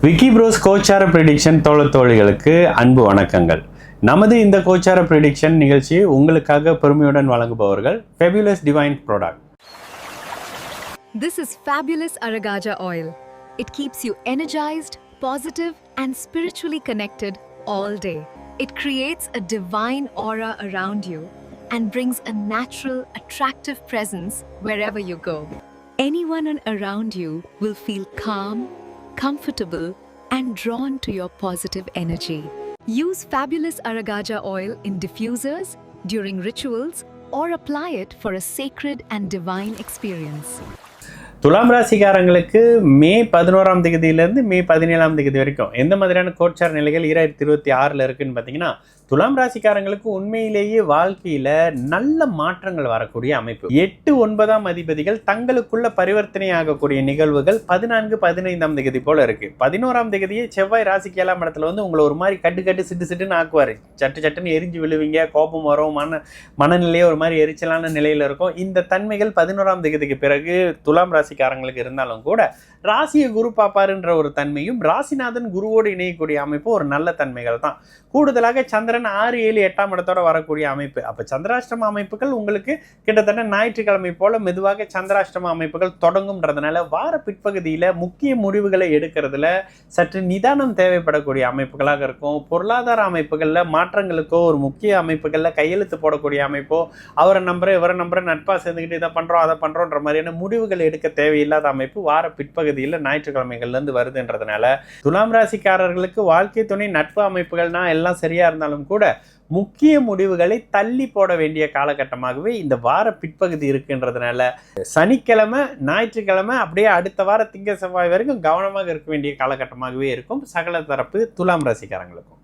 Vicky pros கோச்சார prediction தோழர்களுக்கு அன்பு வணக்கங்கள். நமது இந்த கோச்சார ப்ரெடிக்ஷன் நிகழ்ச்சியை உங்களுக்காக பெருமையுடன் வழங்குபவர்கள் Fabulous Divine Product. This is Fabulous Aragaja oil. It keeps you energized, positive and spiritually connected all day. It creates a divine aura around you and brings a natural, attractive presence wherever you go. Anyone around you will feel calm, comfortable and drawn to your positive energy. Use Fabulous Aragaja oil in diffusers, during rituals, or apply it for a sacred and divine experience. துலாம் ராசிக்காரங்களுக்கு மே 11ஆம் தேதியிலிருந்து மே 17ஆம் தேதி வரைக்கும் எந்த மாதிரியான கோச்சார நிலைகள் 2026 இருக்குன்னு பார்த்தீங்கன்னா, துலாம் ராசிக்காரங்களுக்கு உண்மையிலேயே வாழ்க்கையில நல்ல மாற்றங்கள் வரக்கூடிய அமைப்பு. 8, 9ஆம் அதிபதிகள் தங்களுக்குள்ள பரிவர்த்தனை ஆகக்கூடிய நிகழ்வுகள் 14, 15ஆம் தேதி போல இருக்கு. 11ஆம் தேதியே செவ்வாய் ராசிக்கு 7ஆம் இடத்துல வந்து உங்களை ஒரு மாதிரி கட்டு சிட்டுன்னு ஆக்குவாரு. சட்டுன்னு எரிஞ்சு விழுவீங்க, கோபம் வரும், மனநிலையே ஒரு மாதிரி எரிச்சலான நிலையில இருக்கும். இந்த தன்மைகள் 11ஆம் தேதிக்கு பிறகு துலாம் ராசிக்காரங்களுக்கு இருந்தாலும் கூட ராசியை குரு பாப்பாருன்ற ஒரு தன்மையும் ராசிநாதன் குருவோடு இணையக்கூடிய அமைப்பு ஒரு நல்ல தன்மைகள் தான். கூடுதலாக சந்திரன் 6, 7, 8ஆம் இடத்தோட வரக்கூடிய அமைப்பு. அப்ப சந்திராஷ்டம அமைப்புகள் உங்களுக்கு கிட்டத்தட்ட ஞாயிற்றுக்கிழமை போல மெதுவாக சந்திராஷ்டம அமைப்புகள் தொடங்கும்ன்றதுனால வார பிற்பகுதியில முக்கிய முடிவுகளை எடுக்கிறதுல சற்று நிதானம் தேவைப்படக்கூடிய அமைப்புகளாக இருக்கும். பொருளாதார அமைப்புகள்ல மாற்றங்களுக்கோ ஒரு முக்கிய அமைப்புகள்ல கையெழுத்து போடக்கூடிய அமைப்போ, அவரை நம்புற இவரை நம்புற நட்பா சேர்ந்துக்கிட்டு இதை பண்றோம் அதை பண்றோன்ற மாதிரியான முடிவுகள் எடுக்க தேவையில்லாத அமைப்பு வார பிற்பகுதியில் ஞாயிற்றுக்கிழமைகள்ல இருந்து வருதுன்றதுனால துலாம் ராசிக்காரர்களுக்கு வாழ்க்கை துணை நட்பு அமைப்புகள்னா எல்லாம் சரியா இருந்தாலும் கூட முக்கிய முடிவுகளை தள்ளி போட வேண்டிய காலகட்டமாகவே இந்த வார பிற்பகுதி இருக்குன்றதுனால சனிக்கிழமை ஞாயிற்றுக்கிழமை அப்படியே அடுத்த வார திங்க செவ்வாய் வரைக்கும் கவனமாக இருக்க வேண்டிய காலகட்டமாகவே இருக்கும் சகல தரப்பு துலாம் ராசிக்காரங்களுக்கும்.